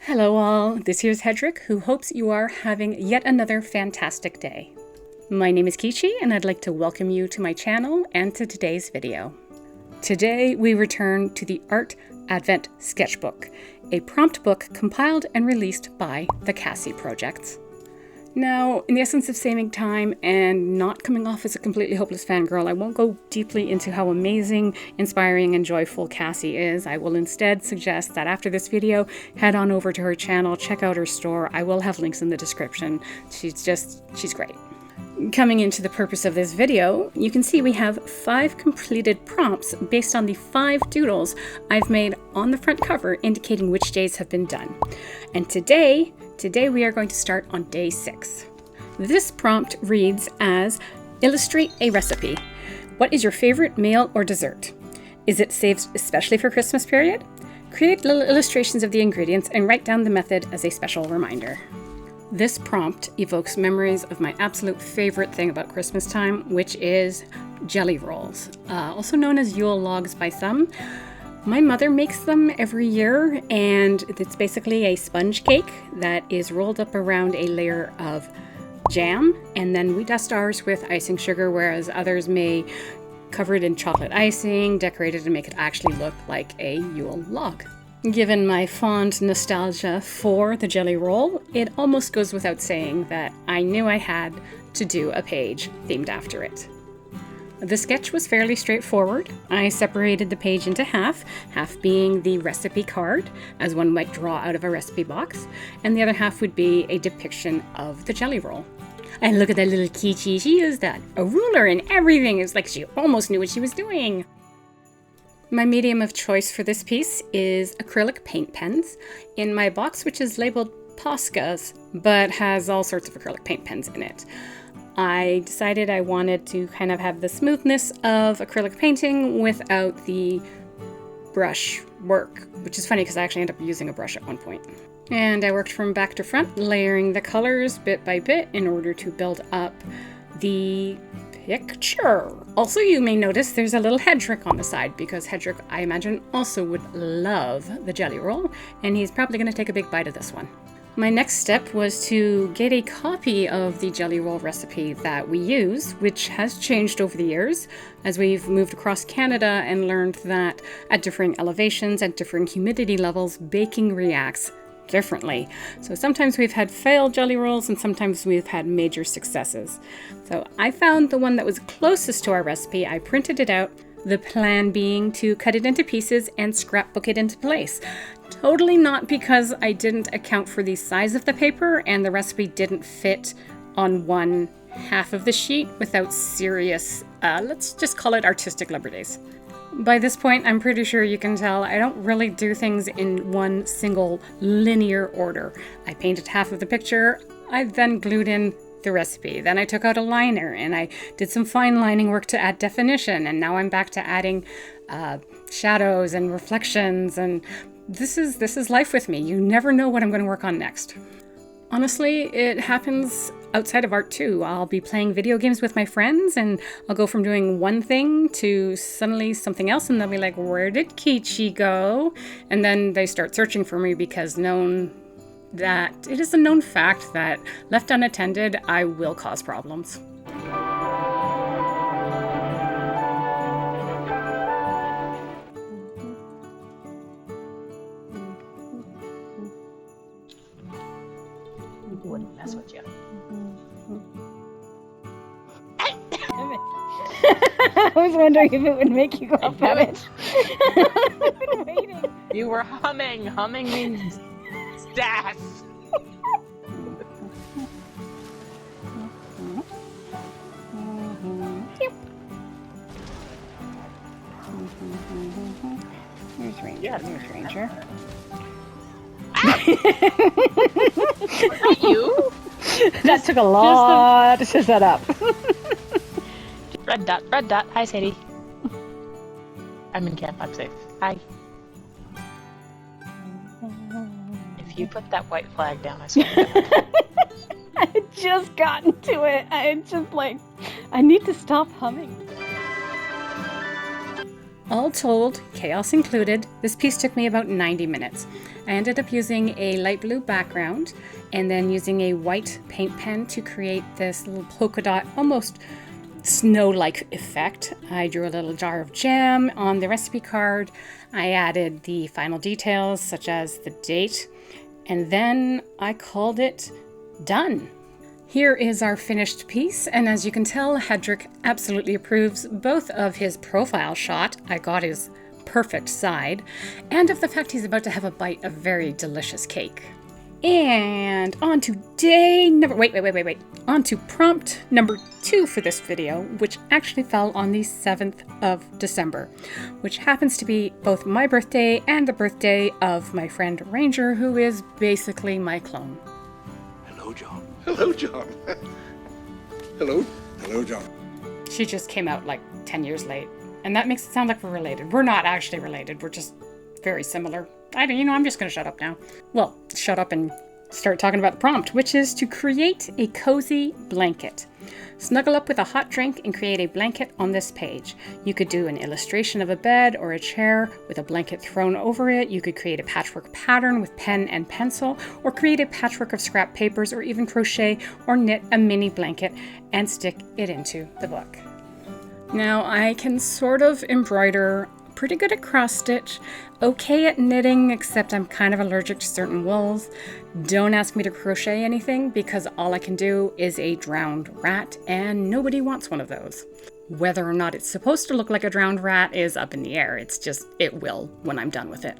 Hello all, this here's Hedrick, who hopes you are having yet another fantastic day. My name is Kichi, and I'd like to welcome you to my channel and to today's video. Today we return to the Art Advent Sketchbook, a prompt book compiled and released by the Cassie Projects. Now, in the essence of saving time and not coming off as a completely hopeless fangirl, I won't go deeply into how amazing, inspiring, and joyful Cassie is. I will instead suggest that after this video, head on over to her channel, check out her store. I will have links in the description. She's great. Coming into the purpose of this video, you can see we have 5 completed prompts based on the 5 doodles I've made on the front cover indicating which days have been done. And today we are going to start on day 6. This prompt reads as, illustrate a recipe. What is your favorite meal or dessert? Is it saved especially for Christmas period? Create little illustrations of the ingredients and write down the method as a special reminder. This prompt evokes memories of my absolute favorite thing about Christmas time, which is jelly rolls, also known as Yule logs by some. My mother makes them every year, and it's basically a sponge cake that is rolled up around a layer of jam, and then we dust ours with icing sugar, whereas others may cover it in chocolate icing, decorate it, and make it actually look like a Yule log. Given my fond nostalgia for the jelly roll, it almost goes without saying that I knew I had to do a page themed after it. The sketch was fairly straightforward. I separated the page into half being the recipe card, as one might draw out of a recipe box, and the other half would be a depiction of the jelly roll. And look at that little Kichi, she used a ruler and everything. It was like she almost knew what she was doing. My medium of choice for this piece is acrylic paint pens in my box, which is labeled Posca's, but has all sorts of acrylic paint pens in it. I decided I wanted to kind of have the smoothness of acrylic painting without the brush work, which is funny because I actually ended up using a brush at one point. And I worked from back to front, layering the colors bit by bit in order to build up the picture. Also, you may notice there's a little Hedrick on the side because Hedrick, I imagine, also would love the jelly roll, and he's probably going to take a big bite of this one. My next step was to get a copy of the jelly roll recipe that we use, which has changed over the years as we've moved across Canada and learned that at differing elevations, at differing humidity levels, baking reacts differently. So sometimes we've had failed jelly rolls and sometimes we've had major successes. So I found the one that was closest to our recipe. I printed it out, the plan being to cut it into pieces and scrapbook it into place. Totally not because I didn't account for the size of the paper and the recipe didn't fit on one half of the sheet without serious, let's just call it artistic liberties. By this point, I'm pretty sure you can tell I don't really do things in one single linear order. I painted half of the picture, I then glued in the recipe. Then I took out a liner and I did some fine lining work to add definition, and now I'm back to adding shadows and reflections, and this is life with me. You never know what I'm going to work on next. Honestly, it happens outside of art too. I'll be playing video games with my friends and I'll go from doing one thing to suddenly something else, and they'll be like, where did Kichi go? And then they start searching for me because it is a known fact that left unattended, I will cause problems. Wouldn't mess with you. I was wondering if it would make you go up at it. I've been waiting. You were humming. Humming means stas. Here's Ranger. Yes. Here's Ranger. Was that you? That took a lot to set up. Red dot, red dot. Hi, Sadie. I'm in camp. I'm safe. Hi. If you put that white flag down, I swear to God. I had just gotten to it. I had just I need to stop humming. All told, chaos included, this piece took me about 90 minutes. I ended up using a light blue background and then using a white paint pen to create this little polka dot, almost snow-like effect. I drew a little jar of jam on the recipe card. I added the final details such as the date, and then I called it done. Here is our finished piece, and as you can tell, Hedrick absolutely approves both of his profile shot, I got his perfect side, and of the fact he's about to have a bite of very delicious cake. And on to on to prompt number 2 for this video, which actually fell on the 7th of December, which happens to be both my birthday and the birthday of my friend Ranger, who is basically my clone. Hello, John. Hello, John. Hello. Hello, John. She just came out like 10 years late, and that makes it sound like we're related. We're not actually related. We're just very similar. I'm just going to shut up now. Well, shut up and start talking about the prompt, which is to create a cozy blanket. Snuggle up with a hot drink and create a blanket on this page. You could do an illustration of a bed or a chair with a blanket thrown over it. You could create a patchwork pattern with pen and pencil, or create a patchwork of scrap papers, or even crochet or knit a mini blanket and stick it into the book. Now, I can sort of embroider, pretty good at cross stitch, okay at knitting, except I'm kind of allergic to certain wools. Don't ask me to crochet anything because all I can do is a drowned rat, and nobody wants one of those. Whether or not it's supposed to look like a drowned rat is up in the air. It's just, it will when I'm done with it.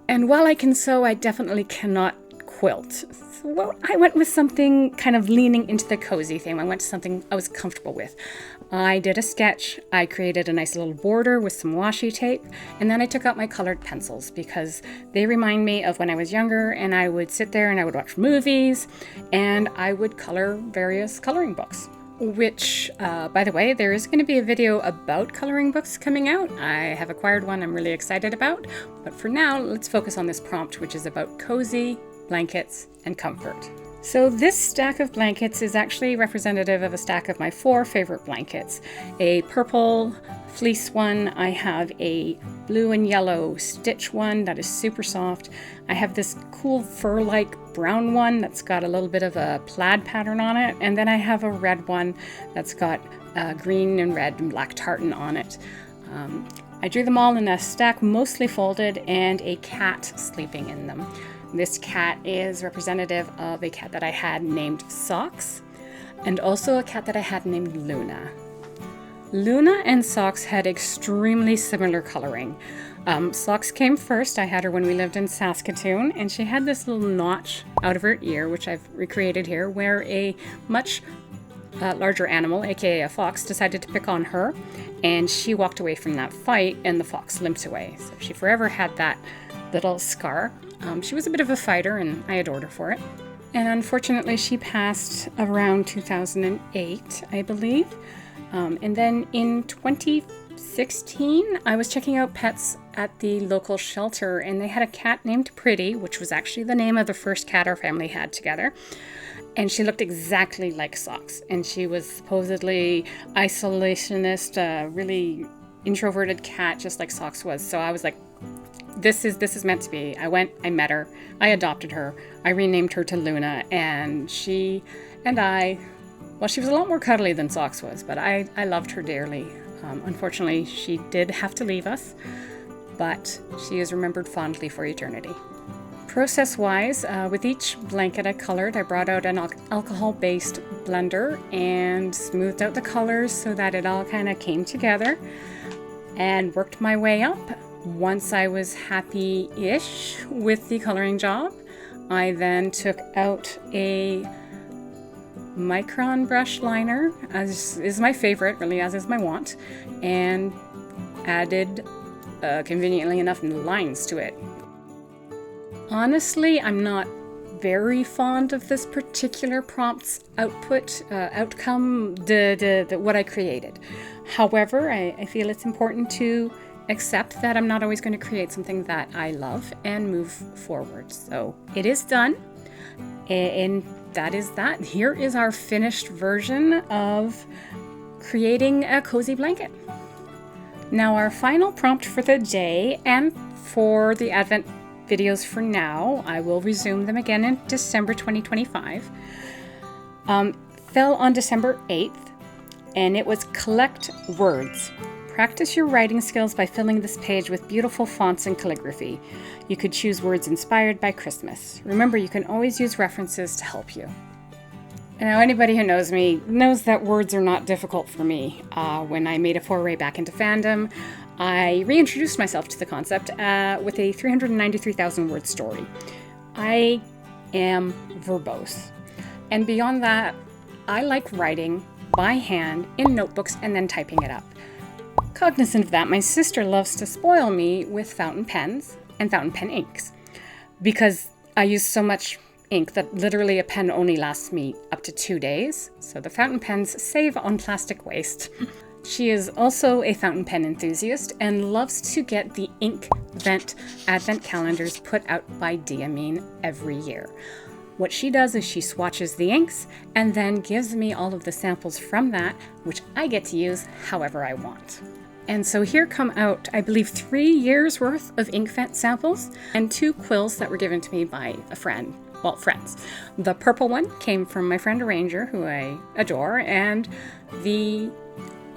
And while I can sew, I definitely cannot quilt. Well, I went with something kind of leaning into the cozy theme. I went to something I was comfortable with. I did a sketch. I created a nice little border with some washi tape, and then I took out my colored pencils because they remind me of when I was younger, and I would sit there and I would watch movies and I would color various coloring books. Which, by the way, there is going to be a video about coloring books coming out. I have acquired one I'm really excited about, but for now, let's focus on this prompt, which is about cozy blankets and comfort. So this stack of blankets is actually representative of a stack of my 4 favorite blankets. A purple fleece one, I have a blue and yellow stitch one that is super soft. I have this cool fur-like brown one that's got a little bit of a plaid pattern on it, and then I have a red one that's got green and red and black tartan on it. I drew them all in a stack, mostly folded, and a cat sleeping in them. This cat is representative of a cat that I had named Socks, and also a cat that I had named Luna. Luna and Socks had extremely similar coloring. Socks came first. I had her when we lived in Saskatoon, and she had this little notch out of her ear, which I've recreated here, where a much larger animal, aka a fox, decided to pick on her, and she walked away from that fight, and the fox limped away. So she forever had that little scar. She was a bit of a fighter, and I adored her for it. And unfortunately, she passed around 2008, I believe. And then in 2016, I was checking out pets at the local shelter, and they had a cat named Pretty, which was actually the name of the first cat our family had together. And she looked exactly like Socks, and she was supposedly isolationist, really introverted cat, just like Socks was. So I was like, this is meant to be. I went, I met her, I adopted her, I renamed her to Luna, and she and I, well, she was a lot more cuddly than Socks was, but I loved her dearly. Unfortunately, she did have to leave us, but she is remembered fondly for eternity. Process-wise, with each blanket I colored, I brought out an alcohol-based blender and smoothed out the colors so that it all kind of came together, and worked my way up. Once I was happy-ish with the coloring job, I then took out a micron brush liner, as is my favorite, really, as is my want, and added, conveniently enough, lines to it. Honestly, I'm not very fond of this particular prompt's outcome, what I created. However, I feel it's important to accept that I'm not always going to create something that I love and move forward. So it is done, and that is that. Here is our finished version of creating a cozy blanket. Now, our final prompt for the day and for the Advent videos for now. I will resume them again in December 2025. Fell on December 8th, and it was Collect Words. Practice your writing skills by filling this page with beautiful fonts and calligraphy. You could choose words inspired by Christmas. Remember, you can always use references to help you. Now, anybody who knows me knows that words are not difficult for me. When I made a foray back into fandom, I reintroduced myself to the concept with a 393,000 word story. I am verbose. And beyond that, I like writing by hand in notebooks and then typing it up. Cognizant of that, my sister loves to spoil me with fountain pens and fountain pen inks because I use so much ink that literally a pen only lasts me up to 2 days. So the fountain pens save on plastic waste. She is also a fountain pen enthusiast and loves to get the ARTvent Advent Calendars put out by Diamine every year. What she does is she swatches the inks and then gives me all of the samples from that, which I get to use however I want. And so here come out, I believe, 3 years worth of inkjet samples and 2 quills that were given to me by a friend. Well, friends. The purple one came from my friend Ranger, who I adore, and the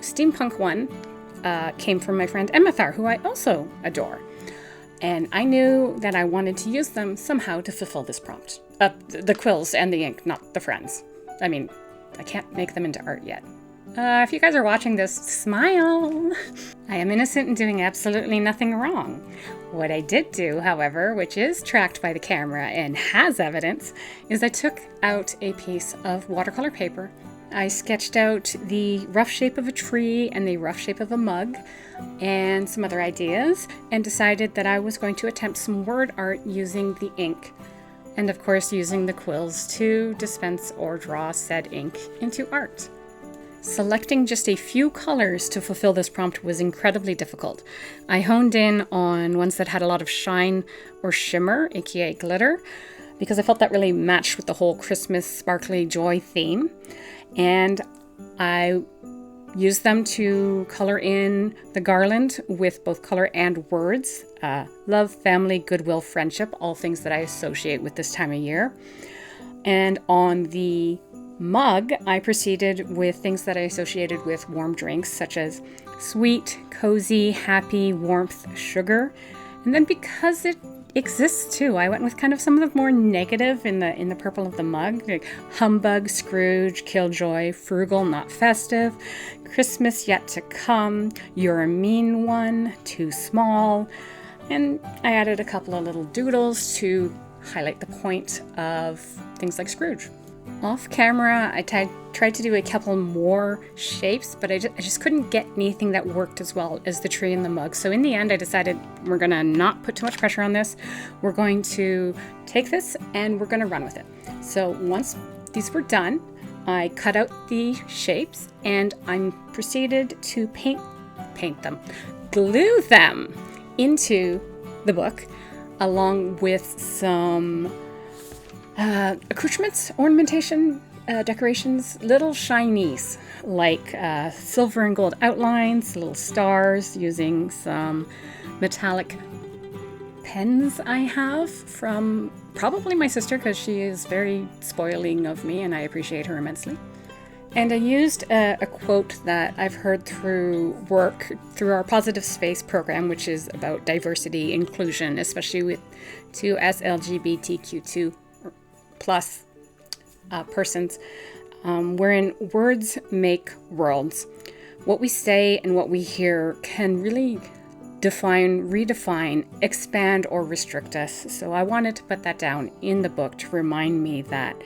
steampunk one came from my friend Emmethar, who I also adore. And I knew that I wanted to use them somehow to fulfill this prompt. The quills and the ink, not the friends. I mean, I can't make them into art yet. If you guys are watching this, smile! I am innocent in doing absolutely nothing wrong. What I did do, however, which is tracked by the camera and has evidence, is I took out a piece of watercolor paper. I sketched out the rough shape of a tree and the rough shape of a mug and some other ideas, and decided that I was going to attempt some word art using the ink. And of course using the quills to dispense or draw said ink into art. Selecting just a few colors to fulfill this prompt was incredibly difficult. I honed in on ones that had a lot of shine or shimmer, aka glitter, because I felt that really matched with the whole Christmas sparkly joy theme. And I used them to color in the garland with both color and words. Love, family, goodwill, friendship, all things that I associate with this time of year. And on the mug, I proceeded with things that I associated with warm drinks, such as sweet, cozy, happy, warmth, sugar. And then because it exists too, I went with kind of some of the more negative in the purple of the mug, like humbug, Scrooge, killjoy, frugal, not festive, Christmas yet to come, you're a mean one, too small. And I added a couple of little doodles to highlight the point of things like Scrooge. Off camera, I tried to do a couple more shapes, but I just couldn't get anything that worked as well as the tree and the mug. So in the end, I decided we're gonna not put too much pressure on this. We're going to take this and we're gonna run with it. So once these were done, I cut out the shapes and I proceeded to paint them, glue them into the book, along with some accoutrements, ornamentation, decorations, little shinies like silver and gold outlines, little stars, using some metallic pens I have from probably my sister, because she is very spoiling of me and I appreciate her immensely. And I used a quote that I've heard through our Positive Space program, which is about diversity, inclusion, especially with us LGBTQ2 plus persons, wherein words make worlds. What we say and what we hear can really define, redefine, expand, or restrict us. So I wanted to put that down in the book to remind me that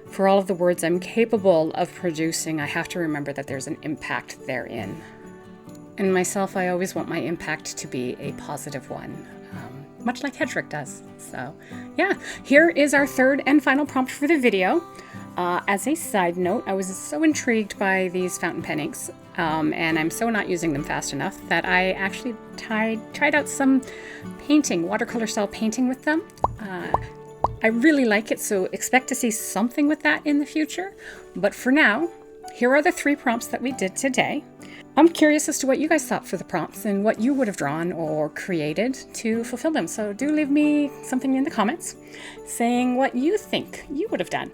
for all of the words I'm capable of producing, I have to remember that there's an impact therein. And myself, I always want my impact to be a positive one, much like Hedrick does. So yeah, here is our third and final prompt for the video. As a side note, I was so intrigued by these fountain pen inks, and I'm so not using them fast enough that I actually tried out some painting, watercolor style painting with them. I really like it, so expect to see something with that in the future. But for now, here are the 3 prompts that we did today. I'm curious as to what you guys thought for the prompts and what you would have drawn or created to fulfill them. So do leave me something in the comments saying what you think you would have done.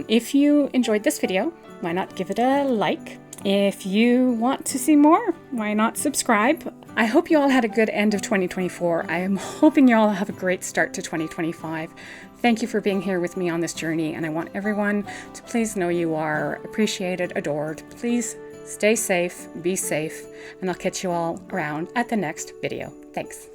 If you enjoyed this video, why not give it a like? If you want to see more, why not subscribe? I hope you all had a good end of 2024. I am hoping you all have a great start to 2025. Thank you for being here with me on this journey, and I want everyone to please know you are appreciated, adored. Please stay safe, be safe, and I'll catch you all around at the next video. Thanks.